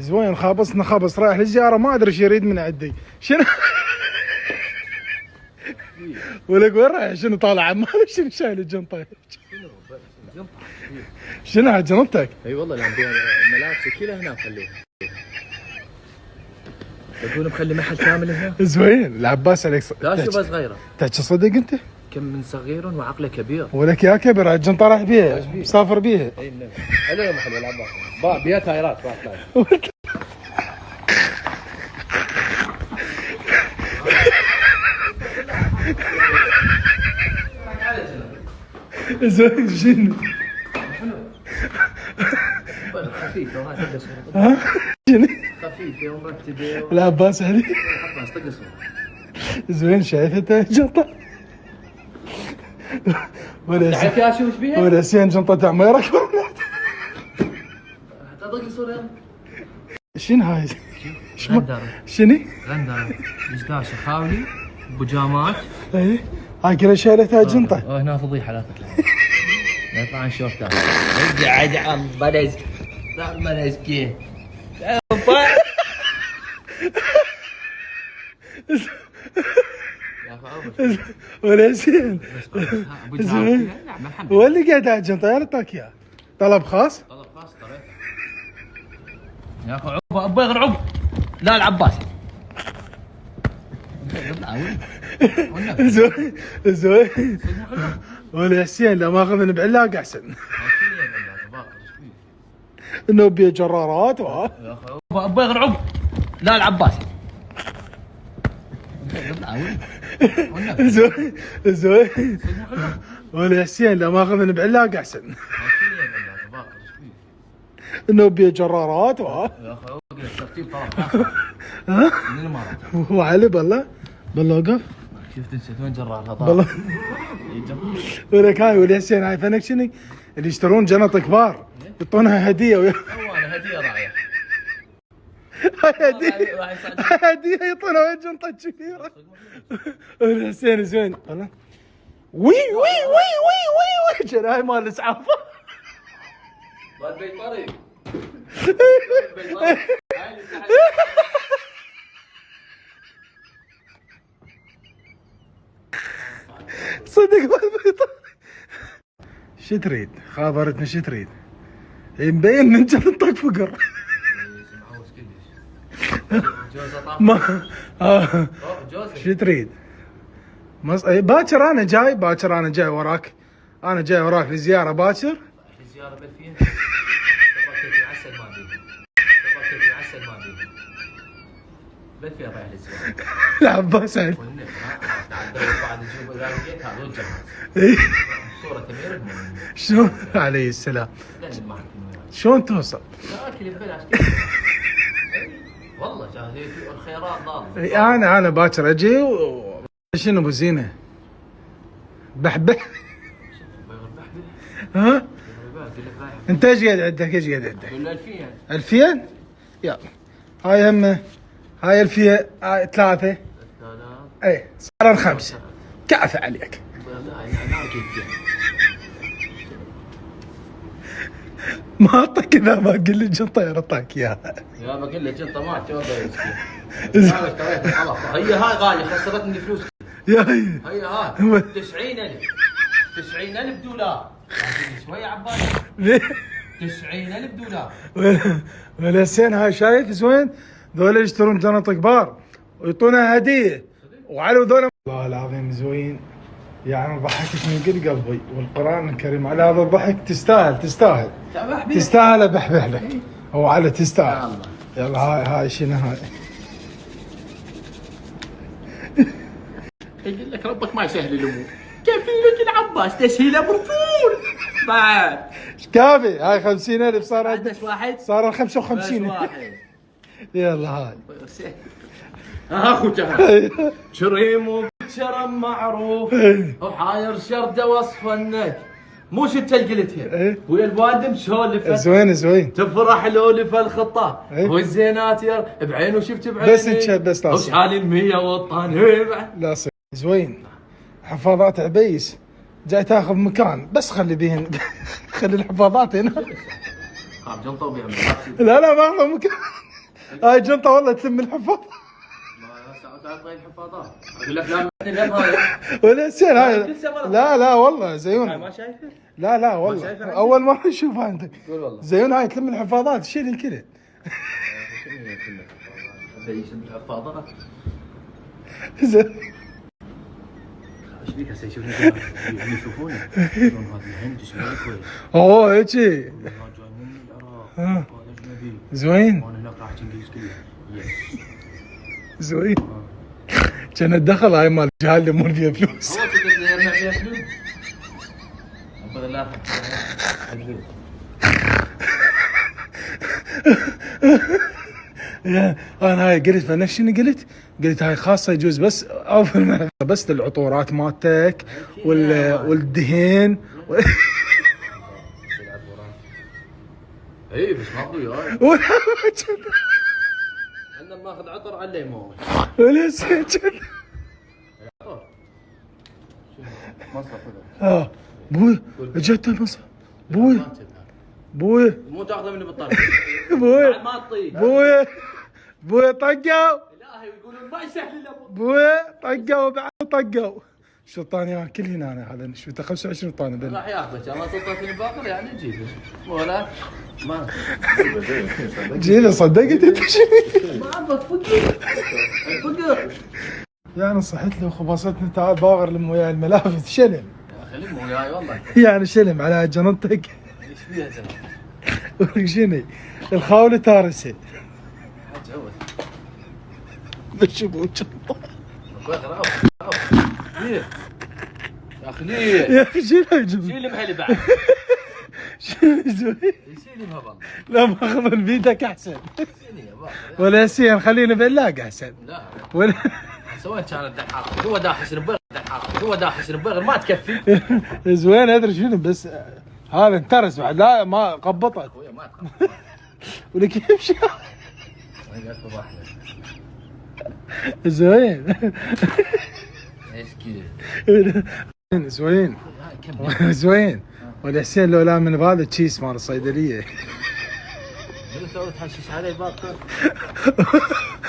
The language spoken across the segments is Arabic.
زوين خابصنا خبص رايح للزياره ما ادري ايش يريد من عندي شنو ولك وين رايح شنو طالع ما ادري شنو شايل الجنطه شنو على جنطتك؟ اي والله لان ملابسي كلها هنا مخليها تقول مخلي محل كامل هنا زوين العباس عليك لا شوفها صغيره تحكي صدق انت؟ كم من صغير وعقله كبير ولك يا كبر على الجنطه رايح بيها مسافر بيها اي نعم حلو يا محمد العباس بيها تايرات زين شنو؟ خفيفه وهاي تقدر ها؟ شنو؟ خفيفه ومرتبه العباس عليك عباس تقص زين شايف انت الجنطه؟ تعرف يا شو ايش بيها؟ ولا سين جنطه عميرك تطق صوره شنو هاي؟ غندره شنو؟ غندره دشداشه خاولي بيجامات اي هاي كلها شايلتها الجنطه هنا فضيحه لا تطلع لا يطلع عن شورتات قاعد عم بلز لا بلز كيف ولا زين واللي قاعد على الجنطه يا ريتك اياه طلب خاص؟ طلب خاص طريق يا اخو عب غير عب لا العباس زين زين ولا حسين لا ماخذ بعلاق احسن انه بيه جرارات يا اخو عب غير عب لا العباس زين زين ولا حسين لا ماخذ بعلاق احسن انه بيه جرارات يا اخو الترتيب طلب ها من الامارات هو علي بالله بالله وقف شفت نسيت وين جرارها بالله ولك هاي ولا حسين هاي فنك شنو اللي يشترون جنط كبار يعطونها هديه هو انا هديه رايح هاي هديه يعطونها جنطه كبيره ولا حسين زين والله وي وي وي وي وي وي هاي مال الاسعاف مال بيت طريق صدق مال شو تريد؟ خابرتني شو تريد؟ مبين من جنطك فقر ما شو تريد؟ باكر انا جاي باكر انا جاي وراك انا جاي وراك لزياره باكر الزياره بالفين تبغى العسل ما بيجي تبغى العسل ما بيجي بالفين رايح للزياره العباس علي بعد نشوف اذا لقيت هذا وجهك صوره امير شلون عليه السلام شلون توصل؟ اكل ببلاش والله جاهزين الخيارات انا ضاله باكر اجي شنو ابو زينه؟ بحبح ها؟ انت ايش قاعد عندك؟ ايش قاعد عندك؟ 2000 2000 يلا هاي همه هاي 2000 هاي 3 اي صار 5 كافي عليك ما اعطيك اذا ما قل لي جنطه يعطاك اياها يا بقول لك جنطه ما تودي انا اشتريتها خلاص هي هاي غاليه خسرتني فلوس يا هي هاي 90000 90000 دولار شويه عبالي ليه 90000 دولار ولا سين هاي شايف زوين ذولا يشترون جنط كبار ويعطونها هديه وعلى ذولا والله العظيم زوين يعني ضحكت من قد قلبي والقران الكريم على هذا الضحك تستاهل تستاهل ابحبح لك هو على تستاهل يلا هاي شنو هاي يقول لك ربك ما يسهل الامور كيف لك العباس تسهيله بطول بعد ايش كافي هاي 50000 صار عندك واحد صار 55 يلا هاي اخو كريم وشرم معروف وحاير شرده وصف النك مو شو انت قلتها ويا الوادم سولف زوين تفرح لولف الخطه والزينات بعينه شفت بعيني بس لا وشحال 100 والطان لا زوين حفاضات عبيس جاي تاخذ مكان بس خلي بيهن خلي الحفاضات هنا جنطه وبيعمل لا ما اخذ مكان هاي جنطه والله تلم الحفاض. تعال وين الحفاضات؟ اقول لك لا اليوم هذا ولا سين هاي. لا والله زيون. ما شايفه؟ لا والله اول مره اشوفها انت. قول والله زيون هاي تلم الحفاضات شيل الكلى. ليش الحفاضات؟ زين. ايش بيك هسه يشوفوني يشوفوني شلون هذا الهند شمالي كويس. اوه هيجي. جاي من العراق اجنبي. زوين. وانا هناك راح انجليز كله. زوين. كان الدخل هاي مال الجهال اللي مول فيها فلوس. هو تقدر يرمي فيها فلوس. الحمد لله. انا هاي قلت فنفس شنو قلت هاي خاصه يجوز بس او في المنزل بس للعطورات مالتك والدهن اي بس ماخذ وياي. انا ماخذ عطر على الليمون. ولا سكر. مصرف بوي اجت مصر. بوي مو تاخذه مني بالطرف. بوي بعد ما تطيب. بوي طقوا. الهي يقولون ما يسهل الا بوي طقوا بعد طقوا. شو طاني كل هنا انا هذا شو 25 طاني بين. راح ياخذك الله سلطتني باقر يعني نجيبه ولا ما جينا صدقت انت ما عبط فقر يعني صحت له وخبصتني تعال باغر لم وياي الملافت شلم. خليهم وياي والله. يعني شلم على جنطتك. ايش فيها زلمه؟ ولك شنو الخاوله تارسه. حاج عود بشوفوا جنطه باغر ليه يا اخي ليه يا اخي شيل شيل مهلي بعد. شنو زوين. يشيل مهبل. لا ماخذ من بيدك احسن. شيل يا باغر. ولا سين خلينا بلاق احسن. لا ولا سويت كان الدحاق هو داحس البغل هو داحس البغل ما تكفي. زوين ادري شنو بس هذا انترس بعد لا ما قبطت. اخويا ما ولك يمشي. تفضح زوين. ايش كذا زوين زوين. ولا حسين لو لا من بهذا تشيس مال الصيدليه. شنو سويت تحشش علي باكر؟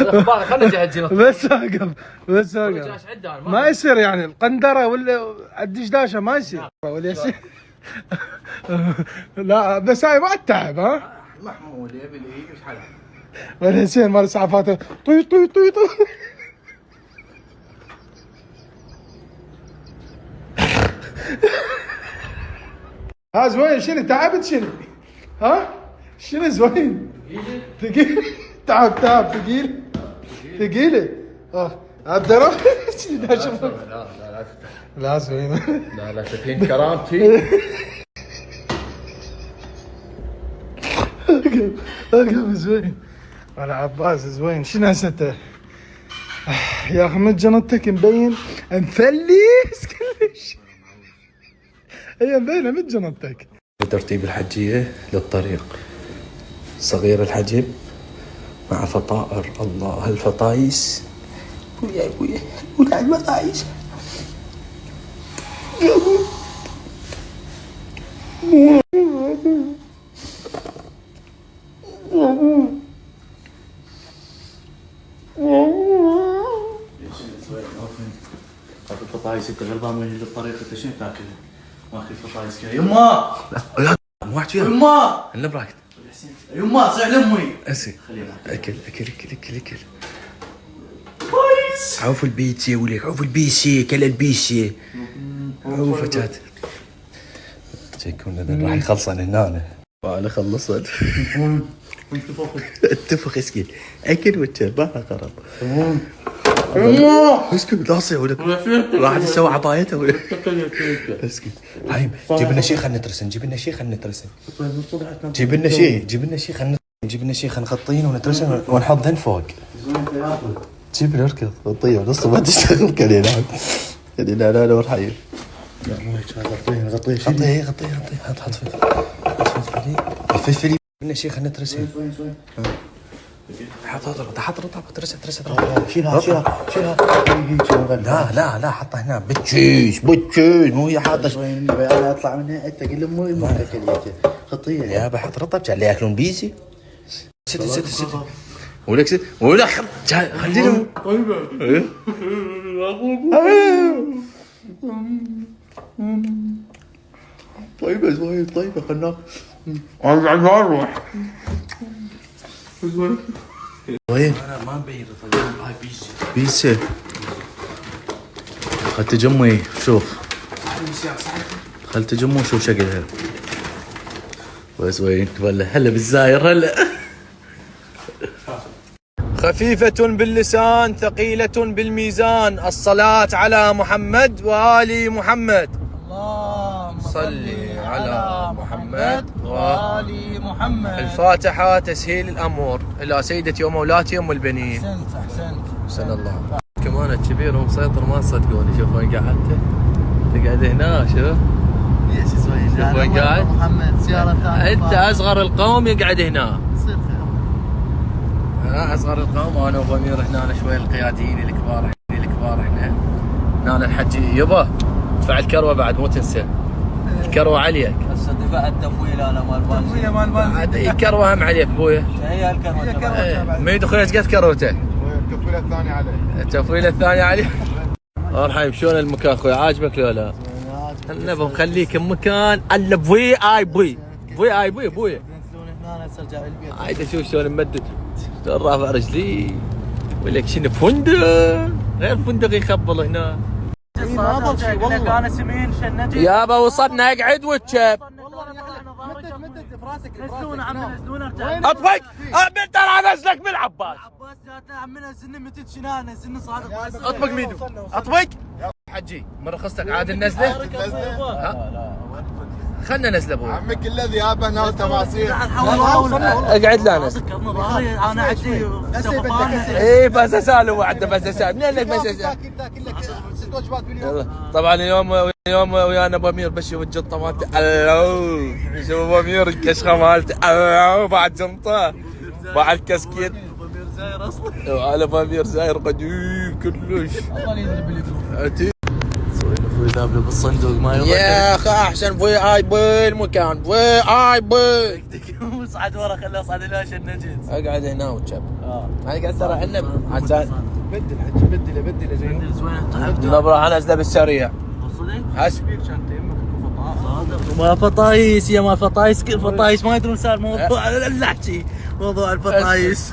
باكر خلنا نجهز جنط. بس اوقف ما يصير يعني القندره ولا الدشداشه ما يصير ولا يصير. لا بس هاي ما تتعب ها. محمود يبي لي ايش حلا ولا حسين مال اسعافاته طي. ها زوين شنو تعبت شنو؟ ها؟ شنو زوين؟ ثقيل تعب ثقيلة عبد الله لا زوين لا تهين كرامتي. اقف زوين. ولا عباس زوين شنو هسه يا اخي من جنطتك مبين مفليس كلش. هي مبينه من جنطتك. ترتيب الحجية للطريق صغير الحجم مع فطائر. الله الفطايس ويا الفطايس الفطايس انت غلبان من الطريق انت شنو تاكل؟ ماكل فطايس كذا يما لا مو واحد فيها يما الا براكت يما صح لامي اسي خلينا اكل عوف البيتزا وليك عوف البيسي كل البيسي عوف جات يكون راح يخلصن هنا انا خلصت. اتفق اسكت اكل وتشرب ما قرب اسكت لا صيح ولك راح تسوي عبايته اسكت هاي جيب لنا شيء خلينا نترسم جيب لنا شيء خلينا نخطين ونترسم ونحط ذن فوق جيب لنا اركض غطيه ونص ما تشتغل كلينا لا ورحيل غطيه حط فلفلي لنا شيء خلينا نترسم حط ترسم شيلها لا حطها هنا بتشيش مو هي حاطه انا اطلع منها انت قل مو امك خطيه يا بحط رطب اللي ياكلون بيسي ست ولك خلينا طيبة زوين طيبة خلنا وين؟ انا ما مبين هاي بيسة خل تجمي شوف خل تجمي شوف شكلها وين ولا هلا بالزاير هلا خفيفة باللسان ثقيلة بالميزان الصلاة على محمد وآل محمد اللهم صل على محمد وآل محمد. الفاتحة تسهيل الأمور إلى سيدتي ومولاتي أم البنين. احسنت سن الله كمان الكبير ومسيطر ما تصدقوني. شوف وين قعدت تقعد هنا شوف شوف وين قاعد محمد سيارة ثانية انت اصغر القوم يقعد هنا يصير خير. اصغر القوم وانا وضمير هنا شوي القياديين الكبار هنا هنا الحجي يبا ادفع الكروه بعد مو تنسى الكروه عليك هسه دفعت تمويل انا مال بنزين عاد الكروه هم عليك ابويا هي الكروه ما يدخل ايش قد كروته التفويله الثانيه عليه التفويله الثانيه عليه ارحم شلون المكان اخوي عاجبك لو لا؟ نبغى نخليك بمكان الا في اي بي ابويا هنا هسه ارجع البيت. عايز اشوف شلون ممدد شلون رافع رجلي ولك شنو فندق غير فندق يخبل هنا ما ضل شيء والله انا سمين شنجي يابا وصلنا اقعد وتشب مدد في راسك نزلونا عم نزلونا ارجع اطفق بنت انا انزلك من عباس عباس جاتنا عم نزلنا متى شنان نزلنا صادق اطبق ميدو اطبق حجي مرخصتك عاد النزله خلنا نزله ابوي عمك الذي يابا هنا تماثيل اقعد لا نزل انا عندي ايه بس اسال هو عنده بس اسال منين لك بس اسال ست وجبات باليوم. طبعا اليوم ويانا ابو امير بشوف الجنطه مالته شوف ابو امير الكشخه مالته بعد جنطه بعد كسكيت وعلى ابو امير زاير قديم كلش ذاب له بالصندوق ما يرضى يا اخي احسن في اي بي المكان في اي بي صعد ورا خليه صعد لا شنجت اقعد هنا وشب انا قاعد ترى احنا عشان بدل حجي بدله زين نبرة انزله بالسريع هس ما فطايس يا ما فطايس فطايس ما يدرون صار موضوع لا احكي موضوع الفطايس